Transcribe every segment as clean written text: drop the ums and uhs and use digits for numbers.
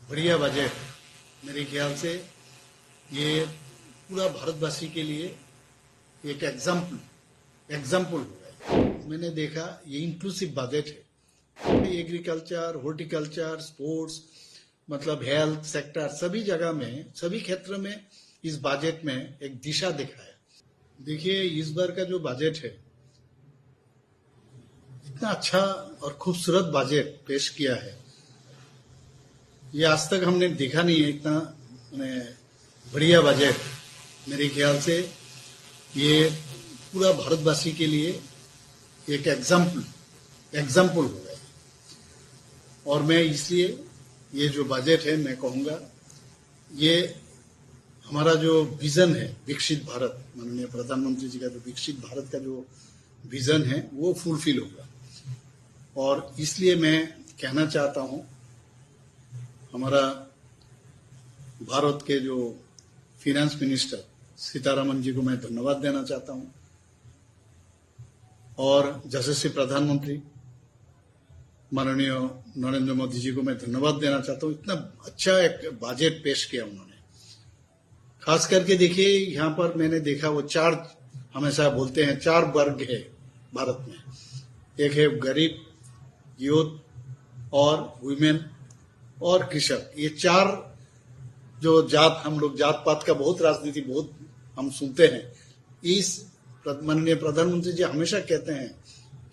बढ़िया बजट मेरे ख्याल से ये पूरा भारतवासी के लिए एक एग्जाम्पल होगा। मैंने देखा ये इंक्लूसिव बजट है। एग्रीकल्चर, हॉर्टिकल्चर, स्पोर्ट्स, मतलब हेल्थ सेक्टर, सभी जगह में, सभी क्षेत्र में इस बजट में एक दिशा दिखाया। देखिए, इस बार का जो बजट है, इतना अच्छा और खूबसूरत बजट पेश किया है, ये आज तक हमने देखा नहीं है। इतना बढ़िया बजट मेरे ख्याल से ये पूरा भारतवासी के लिए एक एग्जाम्पल होगा। और मैं इसलिए ये जो बजट है, मैं कहूँगा ये हमारा जो विजन है विकसित भारत, माननीय प्रधानमंत्री जी का जो विकसित भारत का जो विजन है वो फुलफिल होगा। और इसलिए मैं कहना चाहता हूँ, हमारा भारत के जो फिनेंस मिनिस्टर सीतारमण जी को मैं धन्यवाद देना चाहता हूँ, और यशस्वी प्रधानमंत्री माननीय नरेंद्र मोदी जी को मैं धन्यवाद देना चाहता हूँ। इतना अच्छा एक बजट पेश किया उन्होंने। खास करके देखिए, यहाँ पर मैंने देखा वो चार, हमेशा बोलते हैं चार वर्ग है भारत में। एक है गरीब, यूथ और वुमेन और कृषक। ये चार जो जात, हम लोग जात पात का बहुत राजनीति बहुत हम सुनते हैं। इस माननीय प्रधानमंत्री जी हमेशा कहते हैं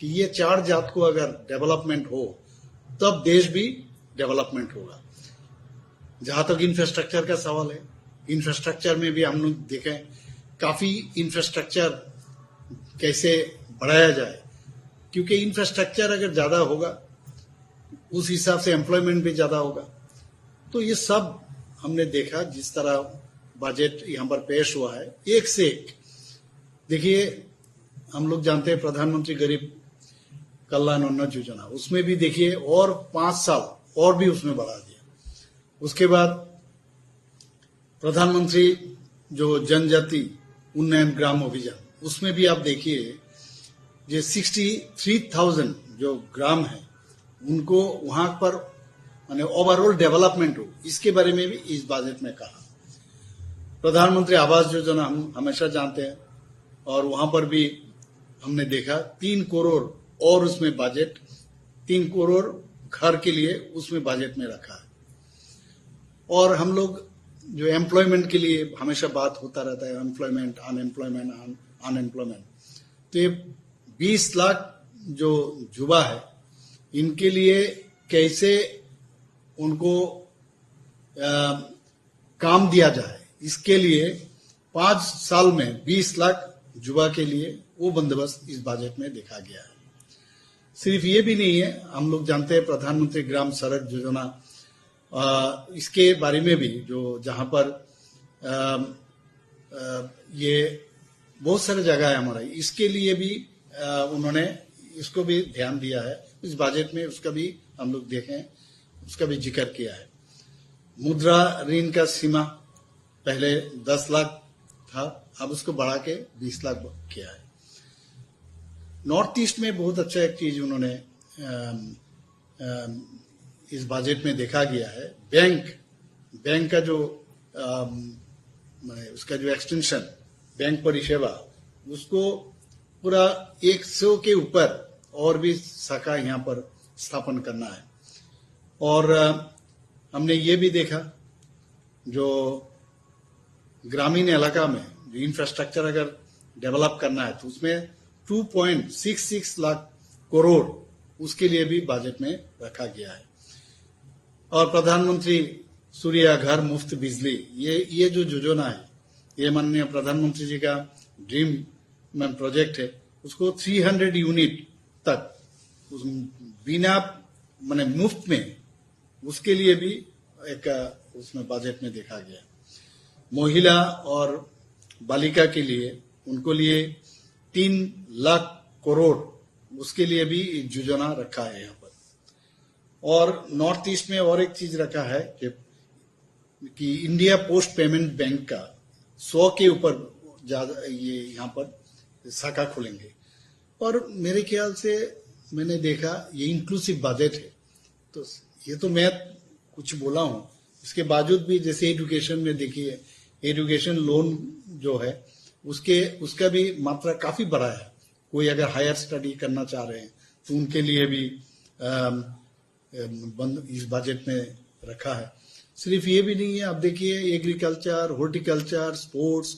कि ये चार जात को अगर डेवलपमेंट हो तब देश भी डेवलपमेंट होगा। जहां तक इंफ्रास्ट्रक्चर का सवाल है, इंफ्रास्ट्रक्चर में भी हम लोग देखें काफी इंफ्रास्ट्रक्चर कैसे बढ़ाया जाए, क्योंकि इंफ्रास्ट्रक्चर अगर ज्यादा होगा उस हिसाब से एम्प्लॉयमेंट भी ज्यादा होगा। तो ये सब हमने देखा, जिस तरह बजट यहाँ पर पेश हुआ है, एक से एक। देखिए, हम लोग जानते हैं प्रधानमंत्री गरीब कल्याण अन्न योजना, उसमें भी देखिए और 5 साल और भी उसमें बढ़ा दिया। उसके बाद प्रधानमंत्री जो जनजाति उन्नयन ग्राम अभियान, उसमें भी आप देखिए जो 63,000 जो ग्राम है उनको वहां पर माने ओवरऑल डेवलपमेंट हो, इसके बारे में भी इस बजट में कहा। प्रधानमंत्री आवास योजना हम हमेशा जानते हैं, और वहां पर भी हमने देखा 3 करोड़ और उसमें बजट, 3 करोड़ घर के लिए उसमें बजट में रखा है। और हम लोग जो एम्प्लॉयमेंट के लिए हमेशा बात होता रहता है, एम्प्लॉयमेंट, अनएम्प्लॉयमेंट, तो ये 20 लाख जो युवा है, इनके लिए कैसे उनको काम दिया जाए, इसके लिए 5 साल में 20 लाख युवा के लिए वो बंदोबस्त इस बजट में देखा गया है। सिर्फ ये भी नहीं है, हम लोग जानते हैं प्रधानमंत्री ग्राम सड़क योजना, इसके बारे में भी जो जहां पर ये बहुत सारे जगह है हमारा, इसके लिए भी उन्होंने इसको भी ध्यान दिया है इस बजट में। उसका भी हम लोग देखें, उसका भी जिक्र किया है। मुद्रा ऋण का सीमा पहले 10 लाख था, अब उसको बढ़ा के 20 लाख किया है। नॉर्थ ईस्ट में बहुत अच्छा एक चीज उन्होंने इस बजट में देखा गया है। बैंक का जो उसका जो एक्सटेंशन, बैंक परिसेवा, उसको पूरा 100 के ऊपर और भी शाखा यहाँ पर स्थापन करना है। और हमने ये भी देखा, जो ग्रामीण इलाका में जो इंफ्रास्ट्रक्चर अगर डेवलप करना है तो उसमें 2.66 लाख करोड़ उसके लिए भी बजट में रखा गया है। और प्रधानमंत्री सूर्य घर मुफ्त बिजली, ये जो योजना है, ये माननीय प्रधानमंत्री जी का ड्रीम प्रोजेक्ट है। उसको 300 यूनिट तक बिना माने मुफ्त में, उसके लिए भी एक उसमें बजट में देखा गया। महिला और बालिका के लिए, उनको लिए 3 लाख करोड़, उसके लिए भी योजना रखा है यहाँ पर। और नॉर्थ ईस्ट में और एक चीज रखा है कि इंडिया पोस्ट पेमेंट बैंक का 100 के ऊपर ज्यादा ये यहाँ पर शाखा खोलेंगे। और मेरे ख्याल से मैंने देखा ये इंक्लूसिव बजट है, तो ये तो मैं कुछ बोला हूं, इसके बावजूद भी जैसे एजुकेशन में देखिए, एजुकेशन लोन जो है उसका भी मात्रा काफी बड़ा है। कोई अगर हायर स्टडी करना चाह रहे हैं तो उनके लिए भी बंद इस बजट में रखा है। सिर्फ ये भी नहीं है, आप देखिए एग्रीकल्चर, हॉर्टिकल्चर, स्पोर्ट्स,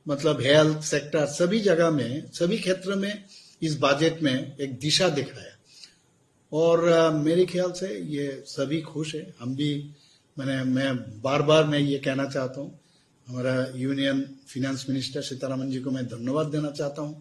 मतलब हेल्थ सेक्टर, सभी जगह में, सभी क्षेत्र में इस बजट में एक दिशा दिखाया। और मेरे ख्याल से ये सभी खुश है, हम भी। मैं बार बार मैं ये कहना चाहता हूँ, हमारा यूनियन फिनेंस मिनिस्टर सीतारमन जी को मैं धन्यवाद देना चाहता हूँ